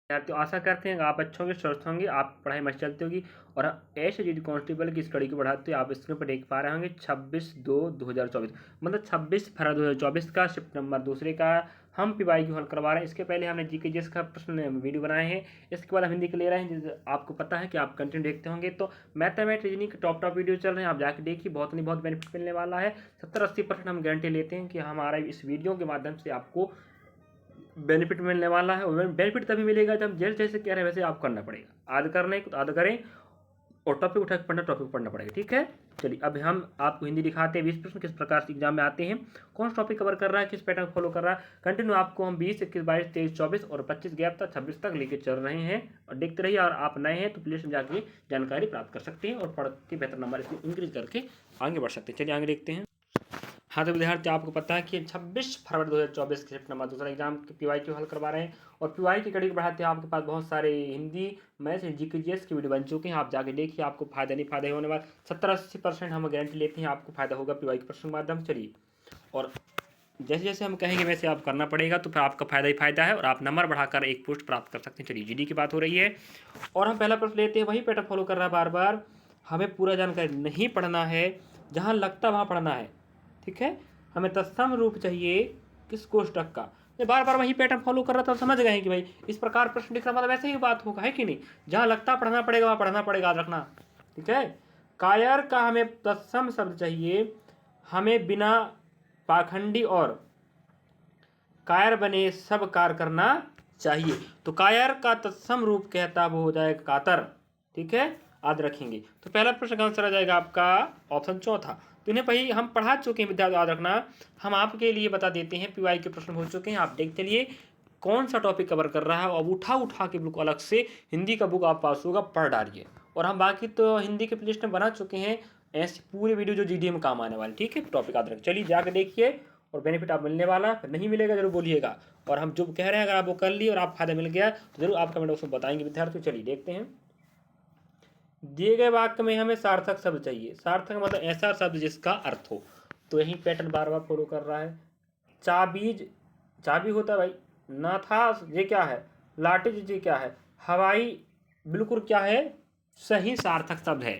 विद्यार्थियों आशा करते हैं कि आप अच्छे होंगे, स्वस्थ होंगे, आप पढ़ाई मस्त चलती होगी और एसएसजी कांस्टेबल की स्टडी को बढ़ाते हुए आप स्क्रीन पर देख पा रहे होंगे 26/2/2024 मतलब 26 फरवरी 2024 का शिफ्ट नंबर दूसरे का हम पीवाई क्यू हल करवा रहे हैं। इसके पहले हमने जीके जीएस का प्रश्न वीडियो बनाए हैं, इसके बाद हम हिंदी के ले रहे हैं। जिस आपको पता है कि आप कंटेंट देखते होंगे, तो मैथमेटिक्स रीजनिंग के टॉप वीडियो चल रहे हैं, आप जाके देखिए, बहुत नहीं बहुत बेनिफिट मिलने वाला है। 70-80% हम गारंटी लेते हैं कि हमारा इस वीडियो के माध्यम से आपको बेनिफिट मिलने वाला है। और बेनिफिट तभी मिलेगा जब जैसे जैसे कह रहे हैं वैसे आपको करना पड़ेगा। आद करने को आद करें और टॉपिक उठा के पढ़ना, टॉपिक पढ़ना पड़ेगा, ठीक है। चलिए अब हम आपको हिंदी दिखाते हैं। 20 प्रश्न किस प्रकार से एग्जाम में आते हैं, कौन सा टॉपिक कवर कर रहा है, किस पैटर्न फॉलो कर रहा है, कंटिन्यू आपको हम 20, 21, 22, 23, 24 और 25 गैप तक 26 तक लेके चल रहे हैं। और देखते रहिए, और आप नए हैं तो प्लीज जाके जानकारी प्राप्त कर सकते हैं और पढ़ के बेहतर नंबर इसमें इंक्रीज करके आगे बढ़ सकते हैं। चलिए आगे देखते हैं। हाँ तो विद्यार्थी आपको पता है कि 26 फरवरी 2024 के शिफ्ट नंबर दूसरा एग्जाम पीवाई क्यू हल करवा रहे हैं। और पीवाई की कड़ी को बढ़ाते हैं, आपके पास बहुत सारे हिंदी मैथ्स जीके जीएस की वीडियो बन चुके हैं, आप जाके देखिए, आपको फायदा नहीं फायदा होने वाला। 70-80% हम गारंटी लेते हैं आपको फायदा होगा पीवाई के प्रश्न के माध्यम से। चलिए, और जैसे जैसे हम कहेंगे वैसे आप करना पड़ेगा, तो फिर आपका फायदा ही फायदा है और आप नंबर बढ़ाकर एक पोस्ट प्राप्त कर सकते हैं। चलिए जीडी की बात हो रही है और हम पहला प्रश्न लेते हैं, वही पैटर्न फॉलो कर रहा है बार बार। हमें पूरा जानकारी नहीं पढ़ना है, जहाँ लगता वहाँ पढ़ना है, ठीक है। हमें तत्सम रूप चाहिए किस कोष्टक का, बार बार वही पैटर्न फॉलो कर रहा था, समझ गए कि भाई इस प्रकार प्रश्न लिख रहा मतलब वैसे ही बात होगा, है कि नहीं। जहाँ लगता पढ़ना पड़ेगा वहाँ पढ़ना पड़ेगा, याद रखना, ठीक है। कायर का हमें तत्सम शब्द चाहिए, हमें बिना पाखंडी और कायर बने सब कार्य करना चाहिए। तो कायर का तत्सम रूप कहता वो हो जाएगा कातर, ठीक है, याद रखेंगे। तो पहला प्रश्न का आंसर आ जाएगा आपका ऑप्शन चौथा। तो इन्हें पहले हम पढ़ा चुके हैं विद्यार्थी, याद रखना। हम आपके लिए बता देते हैं, पीवाई के प्रश्न हो चुके हैं, आप देख चलिए कौन सा टॉपिक कवर कर रहा है। अब उठा उठा के बुक अलग से हिंदी का बुक आप पास होगा, पढ़ डालिए। और हम बाकी तो हिंदी के प्लेलिस्ट में बना चुके हैं ऐसे पूरे वीडियो जो जीडी में काम आने वाले, ठीक है। टॉपिक याद रख, चलिए जाकर देखिए और बेनिफिट आप मिलने वाला है, नहीं मिलेगा जरूर बोलिएगा। और हम जो कह रहे हैं अगर आप वो कर लिए और आप फायदा मिल गया तो जरूर आप कमेंट बॉक्स में बताएंगे विद्यार्थी। चलिए देखते हैं, दिए गए वाक्य में हमें सार्थक शब्द चाहिए। सार्थक मतलब ऐसा शब्द जिसका अर्थ हो, तो यही पैटर्न बार बार फॉलो कर रहा है। चाबीज, चाबी होता है भाई, नाथास ये क्या है, लाठीज ये क्या है, हवाई बिल्कुल क्या है, सही सार्थक शब्द है,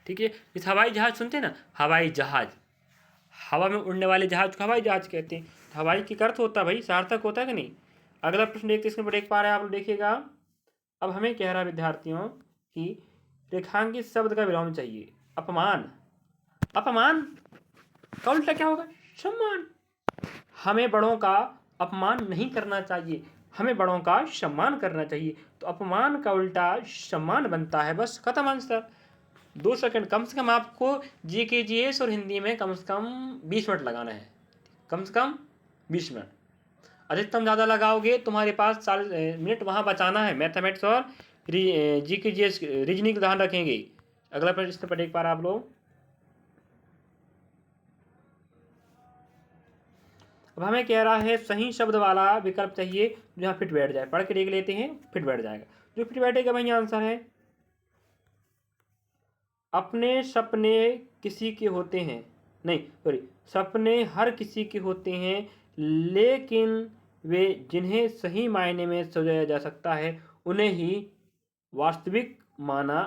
ठीक है। इस हवाई जहाज सुनते हैं ना, हवाई जहाज, हवा में उड़ने वाले जहाज को हवाई जहाज कहते हैं। हवाई की अर्थ होता है भाई, सार्थक होता है कि नहीं। अगला प्रश्न देखते, इसमें देख पा रहे हैं आप लोग, देखिएगा। अब हमें कह रहा है विद्यार्थियों कि रेखांकित शब्द का विलोम चाहिए। अपमान, अपमान का उल्टा क्या होगा, सम्मान। हमें बड़ों का अपमान नहीं करना चाहिए, हमें बड़ों का सम्मान करना चाहिए। तो अपमान का उल्टा सम्मान बनता है, बस खत्म आंसर। 2 सेकंड कम से कम आपको जीके जीएस और हिंदी में कम से कम 20 मिनट लगाना है, कम से कम 20 मिनट। अधिकतम ज़्यादा लगाओगे तुम्हारे पास 40 मिनट वहाँ बचाना है। मैथमेटिक्स और जीके जीएस रीजनिंग ध्यान रखेंगे। अगला प्रश्न पर देख पा रहे आप लोग। अब हमें कह रहा है सही शब्द वाला विकल्प चाहिए जहाँ फिट बैठ जाए। पढ़ के देख लेते हैं, फिट बैठ जाएगा, जो फिट बैठेगा वही आंसर है। अपने सपने किसी के होते हैं, नहीं सॉरी, सपने हर किसी के होते हैं, लेकिन वे जिन्हें सही मायने में सजाया जा सकता है उन्हें ही वास्तविक माना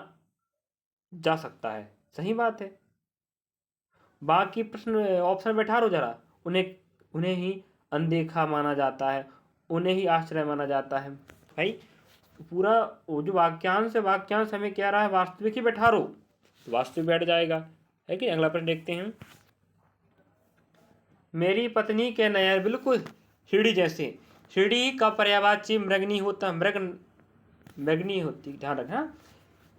जा सकता है। सही बात है। बाकी प्रश्न ऑप्शन बैठा रो जरा, उन्हें उन्हें ही अनदेखा माना जाता है, उन्हें ही आश्चर्य माना जाता है। भाई पूरा वो जो वाक्यांश है, वाक्यांश हमें कह रहा है वास्तविक ही बैठा रो, तो वास्तविक बैठ जाएगा, है कि। अगला प्रश्न देखते हैं। मेरी पत्नी के नयन बिल्कुल हिरणी जैसे। हिरणी का पर्यायवाची मृगनी होता है, मृगनी होती, ध्यान रखना।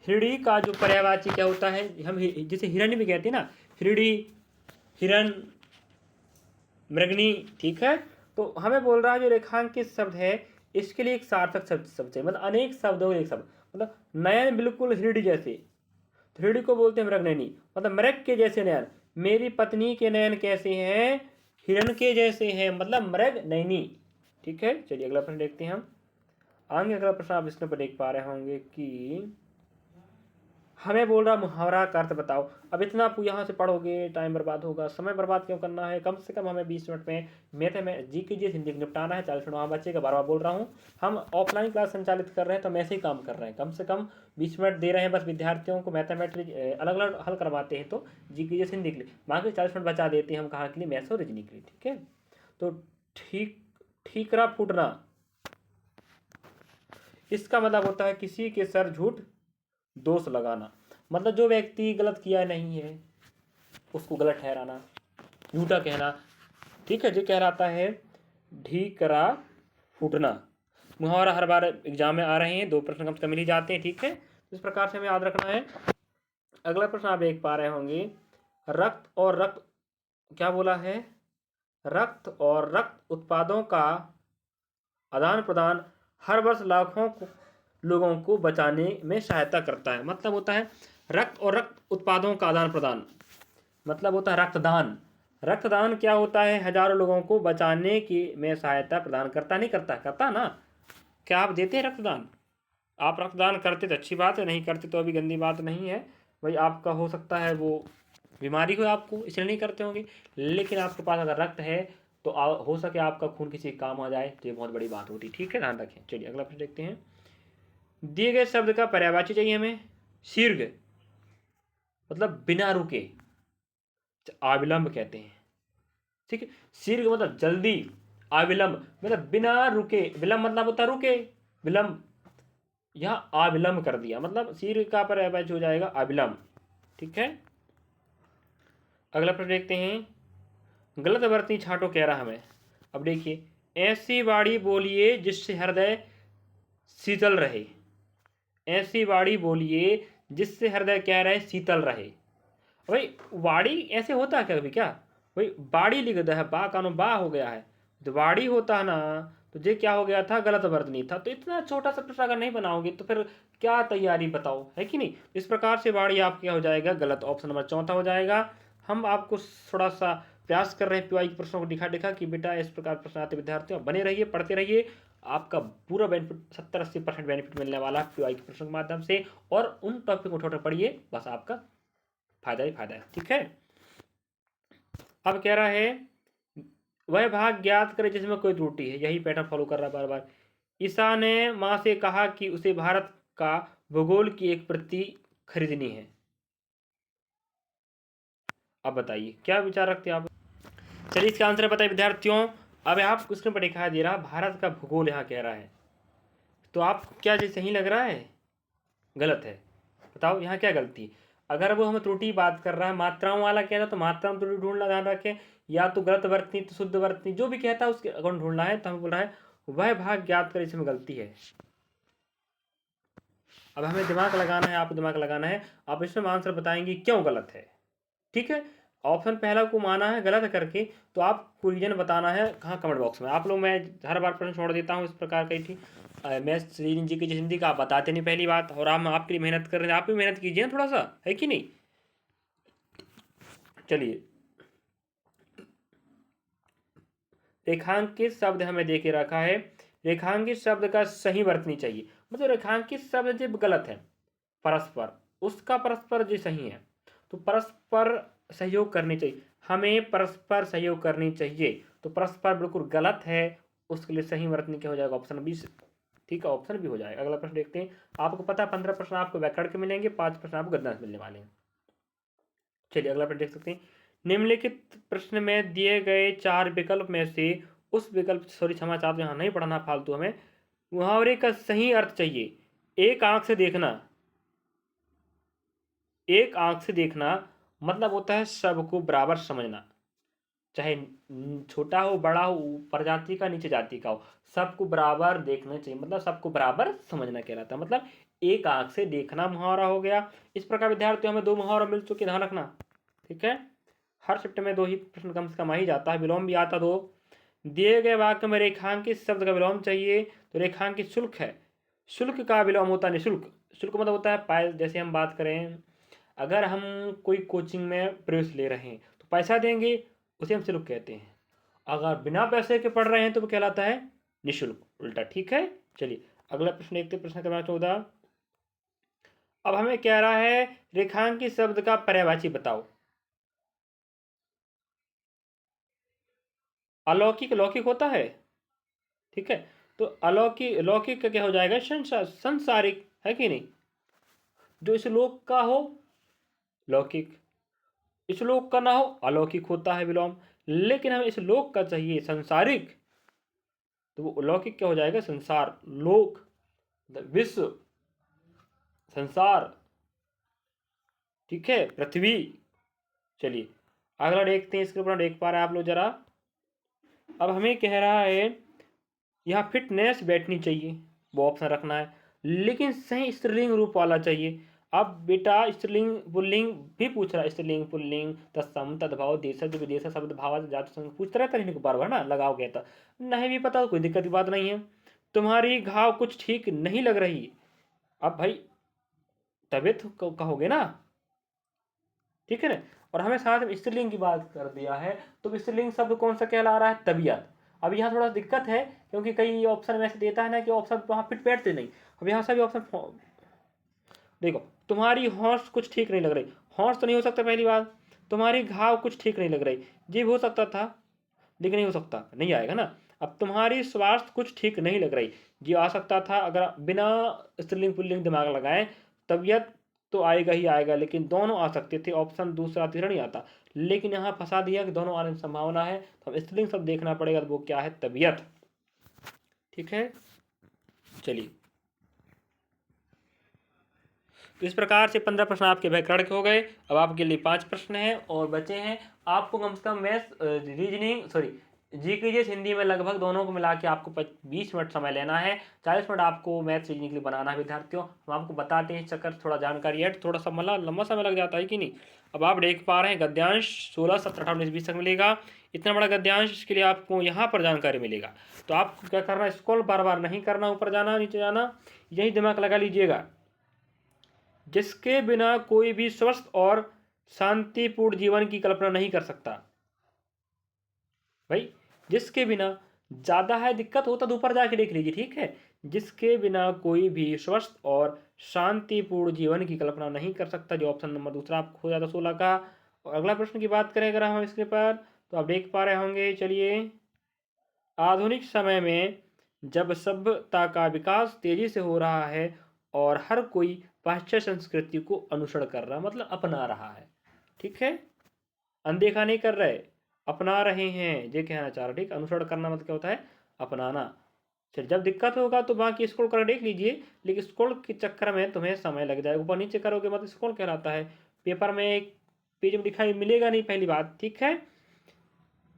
हिरणी का जो पर्यायवाची क्या होता है, हम जिसे हिरण्य भी कहते हैं ना, हिरणी, हिरण, मृगनी, ठीक है। तो हमें बोल रहा है जो रेखांकित शब्द है इसके लिए एक सार्थक शब्द चाहिए, मतलब अनेक शब्द हो एक शब्द, मतलब नयन बिल्कुल हिरणी जैसे, तो हिरणी को बोलते हैं मृगनयनी, मतलब मृग के जैसे नयन। मेरी पत्नी के नयन कैसे हैं, हिरण के जैसे हैं, मतलब मृग नयनी, ठीक है। चलिए अगला प्रश्न देखते हैं हम। आगे अगला प्रश्न आप इसमें पर देख पा रहे होंगे कि हमें बोल रहा मुहावरा का अर्थ बताओ। अब इतना आप यहाँ से पढ़ोगे, टाइम बर्बाद होगा। समय बर्बाद क्यों करना है? कम से कम हमें 20 मिनट में मैथ में जी के जी हिंदी निपटाना है। 40 मिनट वहाँ बच्चे का बार बार बोल रहा हूँ। हम ऑफलाइन क्लास संचालित कर रहे हैं तो हम ऐसे ही काम कर रहे हैं। कम से कम 20 मिनट दे रहे हैं बस विद्यार्थियों को, मैथमेटिक्स अलग अलग हल करवाते हैं तो जी के जी हिंदी के लिए, बाकी 40 मिनट बचा देते हैं हम कहाँ के लिए? मैथ्स और रीजनिंग के लिए। ठीक है, तो ठीक ठीकरा फूटना, इसका मतलब होता है किसी के सर झूठ दोष लगाना। मतलब जो व्यक्ति गलत किया नहीं है उसको गलत ठहराना, झूठा कहना। ठीक है, जो कहलाता है ढीकरा फूटना। मुहावरा हर बार एग्जाम में आ रहे हैं, 2 प्रश्न कम से कम मिल ही जाते हैं। ठीक है, इस प्रकार से हमें याद रखना है। अगला प्रश्न आप देख पा रहे होंगे, रक्त और रक्त, क्या बोला है? रक्त और रक्त उत्पादों का आदान प्रदान हर वर्ष लाखों लोगों को बचाने में सहायता करता है। मतलब होता है रक्त और रक्त उत्पादों का आदान प्रदान, मतलब होता है रक्तदान। रक्तदान क्या होता है? हजारों लोगों को बचाने की में सहायता प्रदान करता, नहीं करता? करता ना। क्या आप देते हैं रक्तदान? आप रक्तदान करते तो अच्छी बात है, नहीं करते तो अभी गंदी बात नहीं है भाई। आपका हो सकता है वो बीमारी हो आपको, इसलिए नहीं करते होंगे, लेकिन आपके पास अगर रक्त है तो हो सके आपका खून किसी काम आ जाए तो ये बहुत बड़ी बात होती है। ठीक है, ध्यान रखें। चलिए अगला प्रश्न देखते हैं। दिए गए शब्द का पर्यायवाची चाहिए हमें। शीर्घ मतलब बिना रुके, अविलंब कहते हैं। ठीक है, शीर्घ मतलब जल्दी, अविलंब मतलब बिना रुके। विलंब मतलब होता है रुके, विलंब, यह अविलंब कर दिया, मतलब शीर्घ का पर्यायवाची हो जाएगा अविलंब। ठीक है, अगला प्रश्न देखते हैं। गलत वर्तनी छांटो कह रहा हमें। अब देखिए, ऐसी वाणी बोलिए जिससे हृदय शीतल रहे। ऐसी वाणी बोलिए जिससे हृदय क्या रहे? शीतल रहे। भाई वाड़ी ऐसे होता है क्या कभी? क्या भाई बाड़ी लिख दिया है, बा कानून बा हो गया है, तो वाड़ी होता है ना, तो ये क्या हो गया था? गलत वर्तनी था। तो इतना छोटा सा प्रश्न अगर नहीं बनाओगे तो फिर क्या तैयारी बताओ, है कि नहीं? इस प्रकार से वाड़ी आप क्या हो जाएगा? गलत। ऑप्शन नंबर चौथा हो जाएगा। हम आपको थोड़ा सा प्रयास कर रहे हैं पीवाई के प्रश्नों को दिखा दिखा कि बेटा इस प्रकार प्रश्न आते विद्यार्थियों, बने रहिए, पढ़ते रहिए। आपका पूरा बेनिफिट 70-80% बेनिफिट मिलने वाला है पीवाई के प्रश्नों के माध्यम से। और उन टॉपिक को उठा पढ़िए, बस आपका फायदा ही फायदा है। ठीक है, अब कह रहा है वह भाग ज्ञात करे जिसमें कोई त्रुटि है। यही पैटर्न फॉलो कर रहा है बार बार। ईसा ने माँ से कहा कि उसे भारत का भूगोल की एक प्रति खरीदनी है। अब बताइए क्या विचार रखते हैं आप? चलिए इसका आंसर बताइए विद्यार्थियों। अब आप क्वेश्चन पर दिखाई दे रहा भारत का भूगोल यहाँ कह रहा है, तो आप क्या ये सही लग रहा है? गलत है। बताओ यहाँ क्या गलती है? अगर वो हमें त्रुटि बात कर रहा है, मात्राओं वाला कहता तो मात्रा में त्रुटि ढूंढना, ध्यान रखें। या तो गलत वर्तनी तो शुद्ध वर्तनी, जो भी कहता है उसके अकाउंट ढूंढना है। तो हमें बोल रहा है वह भाग ज्ञात कर, इसमें गलती है। अब हमें दिमाग लगाना है, आपको दिमाग लगाना है। आप इसमें आंसर बताएंगे क्यों गलत है। ठीक है, ऑप्शन पहला को माना है गलत करके, तो आपको रीजन बताना है कहाँ, कमेंट बॉक्स में। आप लोग, मैं हर बार प्रश्न छोड़ देता हूँ इस प्रकार का थी। मैं रीजन जी की हिंदी का आप बताते नहीं पहली बात, और हम आपके लिए मेहनत कर रहे हैं, आप भी मेहनत कीजिए ना थोड़ा सा, है कि नहीं? चलिए, रेखांकित शब्द हमें दे के रखा है। रेखांकित शब्द का सही वर्तनी चाहिए, मतलब रेखांकित शब्द जब गलत है परस्पर, उसका परस्पर जो सही है, तो परस्पर सहयोग करनी चाहिए। हमें परस्पर सहयोग करनी चाहिए, तो परस्पर बिल्कुल गलत है। उसके लिए सही वर्तनी क्या हो जाएगा? Option B. ठीक है, ऑप्शन भी हो जाएगा। अगला प्रश्न देखते हैं। आपको पता है 15 प्रश्न आपको व्याकरण के मिलेंगे, 5 प्रश्न आपको गद्यांश मिलने वाले हैं। चलिए अगला प्रश्न देख सकते हैं। निम्नलिखित प्रश्न में दिए गए 4 विकल्प में से उस विकल्प, सॉरी क्षमा चाहता हूं, यहाँ नहीं पढ़ना फालतू, हमें मुहावरे का सही अर्थ चाहिए। एक आंख से देखना, एक आंख से देखना मतलब होता है सबको बराबर समझना, चाहे छोटा हो बड़ा हो, ऊपर जाति का नीचे जाति का हो, सबको बराबर देखना चाहिए, मतलब सबको बराबर समझना कहलाता है। मतलब एक आंख से देखना मुहावरा हो गया। इस प्रकार विद्यार्थियों हमें 2 मुहावरा मिल चुके, ध्यान रखना। ठीक है, हर शिफ्ट में 2 ही प्रश्न कम से कम आ ही जाता है, विलोम भी आता 2। दिए गए वाक्य में रेखांकित शब्द का विलोम चाहिए, तो रेखांकित शुल्क है। शुल्क का विलोम होता है निःशुल्क। शुल्क मतलब होता है पाए, जैसे हम बात करें, अगर हम कोई कोचिंग में प्रवेश ले रहे हैं तो पैसा देंगे, उसे हम शुल्क कहते हैं। अगर बिना पैसे के पढ़ रहे हैं तो वो कहलाता है निःशुल्क, उल्टा। ठीक है, चलिए अगला प्रश्न देखते हैं। प्रश्न क्रमांक 14। अब हमें कह रहा है रेखांकित शब्द का पर्यायवाची बताओ। अलौकिक लौकिक होता है, ठीक है, तो अलौकिक लौकिक का क्या हो जाएगा, संसारिक, है कि नहीं। जो इस लोक का हो लौकिक, इस लोक का ना हो अलौकिक होता है विलोम। लेकिन हमें इस लोक का चाहिए संसारिक, तो वो लौकिक क्या हो जाएगा, संसार, लोक, विश्व, संसार, ठीक है, पृथ्वी। चलिए अगला देखते हैं, इसके ऊपर देख पा रहे हैं आप लोग जरा। अब हमें कह रहा है यहाँ फिटनेस बैठनी चाहिए, वो ऑप्शन रखना है, लेकिन सही स्त्रीलिंग रूप वाला चाहिए। अब बेटा स्त्रीलिंग पुल्लिंग भी पूछ रहा है, स्त्रीलिंग पुल्लिंग तत्सम तद्भाव देशज विदेश शब्द भाव जात संग पूछता रहता है इनको बार बार ना, लगाओ कहता नहीं भी पता कोई दिक्कत की बात नहीं है। तुम्हारी घाव कुछ ठीक नहीं लग रही, अब भाई तबीयत कहोगे ना, ठीक है ना। और हमें साथ में स्त्रीलिंग की बात कर दिया है, तो स्त्रीलिंग शब्द कौन सा कहला रहा है, तबीयत। अब यहाँ थोड़ा दिक्कत है, क्योंकि कई ऑप्शन में ऐसे देता है ना कि ऑप्शन वहाँ फिट बैठते नहीं। अब यहाँ सभी ऑप्शन देखो, तुम्हारी हॉर्स कुछ ठीक नहीं लग रही, हॉर्स तो नहीं हो सकता पहली बात। तुम्हारी घाव कुछ ठीक नहीं लग रही, जीभ हो सकता था लेकिन नहीं हो सकता, नहीं आएगा ना। अब तुम्हारी स्वास्थ्य कुछ ठीक नहीं लग रही, जी आ सकता था अगर बिना स्त्रीलिंग पुल्लिंग दिमाग लगाए। तबीयत तो आएगा ही आएगा, लेकिन दोनों आ सकते थे, ऑप्शन दूसरा तीसरा नहीं आता। लेकिन यहाँ फंसा दिया कि दोनों आने की संभावना है, तो हम स्त्रीलिंग सब देखना पड़ेगा, तो वो क्या है, तबीयत, ठीक है। चलिए तो इस प्रकार से 15 प्रश्न आपके व्याकरण के हो गए। अब आपके लिए 5 प्रश्न हैं और बचे हैं। आपको कम से कम maths reasoning sorry GK Hindi में लगभग दोनों को मिला के आपको 20 मिनट समय लेना है। 40 मिनट आपको मैथ्स रीजनिंग के लिए बनाना है विद्यार्थियों। हम आपको बताते हैं चक्कर, थोड़ा जानकारी है, थोड़ा सा मतलब लंबा समय लग जाता है कि नहीं। अब आप देख पा रहे हैं गद्यांश 16, 17, 18, 19, 20 तक मिलेगा। इतना बड़ा गद्यांश, इसके लिए आपको यहाँ पर जानकारी मिलेगा। तो आपको क्या करना है, स्क्रॉल बार बार नहीं करना, ऊपर जाना नीचे जाना, यही दिमाग लगा लीजिएगा। जिसके बिना कोई भी स्वस्थ और शांतिपूर्ण जीवन की कल्पना नहीं कर सकता। भाई जिसके बिना, ज्यादा है दिक्कत होता तो ऊपर जाके देख लीजिए, ठीक है। जिसके बिना कोई भी स्वस्थ और शांतिपूर्ण जीवन की कल्पना नहीं कर सकता, जो ऑप्शन नंबर दूसरा आपको हो जाता 16 का। और अगला प्रश्न की बात करें अगर हम इसके पर, तो आप देख पा रहे होंगे, चलिए। आधुनिक समय में जब सभ्यता का विकास तेजी से हो रहा है और हर कोई पाश्चात्य संस्कृति को अनुसरण कर रहा, मतलब अपना रहा है, ठीक है, अनदेखा नहीं कर रहे, अपना रहे हैं, ये कहना चाह रहा, ठीक। अनुसरण करना मतलब क्या होता है, अपनाना। चल जब दिक्कत होगा तो बाकी स्क्रॉल कर देख लीजिए, लेकिन स्क्रॉल के चक्कर में तुम्हें समय लग जाएगा, ऊपर नीचे करोगे मतलब स्क्रॉल कहलाता है। पेपर में एक पेज में दिखाई मिलेगा नहीं, पहली बात, ठीक है।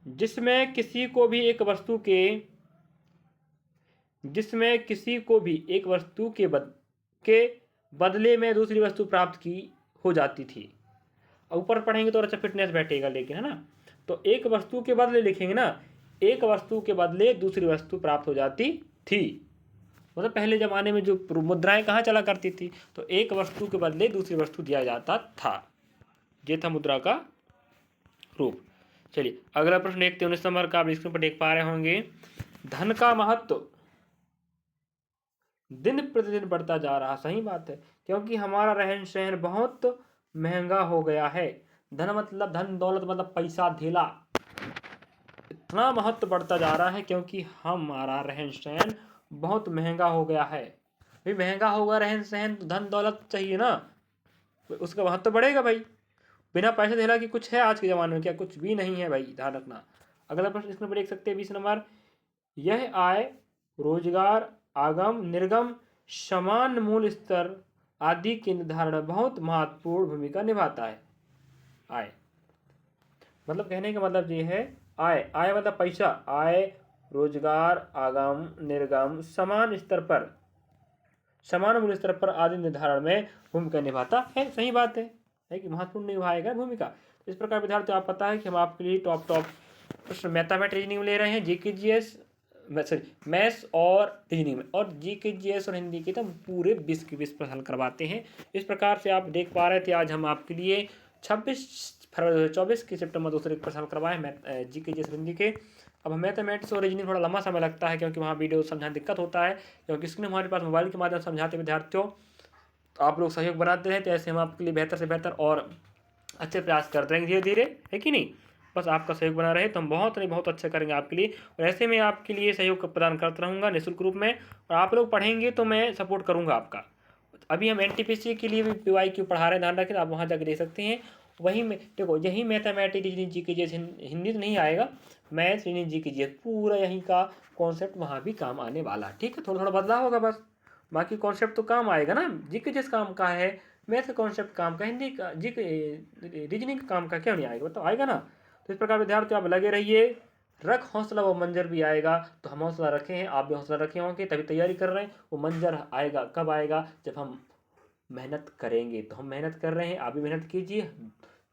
जिसमें किसी को भी एक वस्तु के जिसमें किसी को भी एक वस्तु के बदले में दूसरी वस्तु प्राप्त की हो जाती थी। ऊपर पढ़ेंगे तो अच्छा फिटनेस बैठेगा, लेकिन है ना। तो एक वस्तु के बदले लिखेंगे ना, एक वस्तु के बदले दूसरी वस्तु प्राप्त हो जाती थी, मतलब पहले जमाने में जो मुद्राएं कहाँ चला करती थी, तो एक वस्तु के बदले दूसरी वस्तु दिया जाता था, ये था मुद्रा का रूप। चलिए अगला प्रश्न देखते हैं 19 नंबर का, आप स्क्रीन पर देख पा रहे होंगे। धन का महत्व दिन प्रतिदिन बढ़ता जा रहा, सही बात है, क्योंकि हमारा रहन सहन बहुत महंगा हो गया है। धन मतलब धन दौलत मतलब पैसा धेला, इतना महत्व बढ़ता जा रहा है क्योंकि हमारा रहन सहन बहुत महंगा हो गया है। भाई महंगा होगा रहन सहन तो धन दौलत चाहिए ना, उसका महत्व बढ़ेगा भाई। बिना पैसे धेला कि कुछ है आज के ज़माने में, क्या कुछ भी नहीं है भाई, ध्यान रखना। अगला प्रश्न इसमें देख सकते हैं 20 नंबर। यह आय रोजगार आगम निर्गम समान मूल स्तर आदि के निर्धारण में बहुत महत्वपूर्ण भूमिका निभाता है। आय मतलब कहने का मतलब ये है, आय आय मतलब पैसा, आय रोजगार आगम निर्गम समान स्तर पर समान मूल स्तर पर आदि निर्धारण में भूमिका निभाता है, सही बात है कि महत्वपूर्ण निभाएगा भूमिका। इस प्रकार विद्यार्थियों आप पता है कि हम आपके लिए टॉप प्रश्न मैथमेटिक्स रीजनिंग में ले रहे हैं, जीके जीएस सॉरी मैथ्स और रीजनिंग में, और जीके जीएस और हिंदी के तो पूरे 20 के 20 प्रश्न हल करवाते हैं। इस प्रकार से आप देख पा रहे थे आज हम आपके लिए 26 फरवरी 2024 के सितंबर 2 प्रश्न हल करवाए मैथ जीके जीएस हिंदी के। अब मैथमेटिक्स और रीजनिंग थोड़ा लंबा समय लगता है, क्योंकि वहाँ वीडियो समझाने दिक्कत होता है, क्योंकि इसके हमारे पास मोबाइल के माध्यम से समझाते विद्यार्थियों। तो आप लोग सहयोग बनाते रहें, तो ऐसे हम आपके लिए बेहतर से बेहतर और अच्छे प्रयास करते रहेंगे धीरे धीरे, है कि नहीं। बस आपका सहयोग बना रहे तो हम बहुत नहीं बहुत अच्छा करेंगे आपके लिए, और ऐसे में आपके लिए सहयोग प्रदान करता रहूँगा निःशुल्क रूप में, और आप लोग पढ़ेंगे तो मैं सपोर्ट करूँगा आपका। अभी हम एनटीपीसी के लिए भी PYQ पढ़ा रहे हैं, ध्यान रखें, आप वहाँ जाकर देख सकते हैं। वहीं में देखो, यही मैथमेटिक्स रीजनिंग जी के जैसे हिंदी तो नहीं आएगा, मैथ रीजनिंग जी के जी पूरा यहीं का कॉन्सेप्ट वहाँ भी काम आने वाला है, ठीक है। थोड़ा थोड़ा बदलाव होगा बस, बाकी कॉन्सेप्ट तो काम आएगा ना। जी के जिस काम का है, मैथ का कॉन्सेप्ट काम का, हिंदी का जी के रीजनिंग का काम का क्यों नहीं आएगा, तो आएगा ना। तो इस प्रकार विद्यार्थी आप लगे रहिए, रख हौसला वो मंजर भी आएगा। तो हम हौसला रखे हैं, आप भी हौसला रखे होंगे, तभी तैयारी कर रहे हैं। वो मंजर आएगा कब आएगा, जब हम मेहनत करेंगे। तो हम मेहनत कर रहे हैं, आप भी मेहनत कीजिए,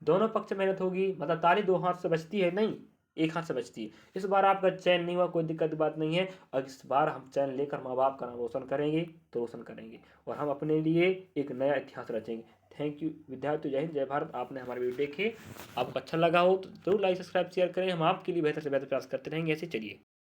दोनों पक्ष मेहनत होगी। मतलब ताली दो हाथ से बजती है नहीं, एक हाथ से बजती है। इस बार आपका चयन नहीं हुआ, कोई दिक्कत की बात नहीं है, और इस बार हम चयन लेकर माँ बाप का नाम रोशन करेंगे, तो रोशन करेंगे, और हम अपने लिए एक नया इतिहास रचेंगे। थैंक यू विद्यार्थी, जय हिंद जय भारत। आपने हमारे वीडियो देखे, आपको अच्छा लगा हो तो जरूर लाइक सब्सक्राइब शेयर करें। हम आपके लिए बेहतर से बेहतर प्रयास करते रहेंगे, ऐसे चलिए।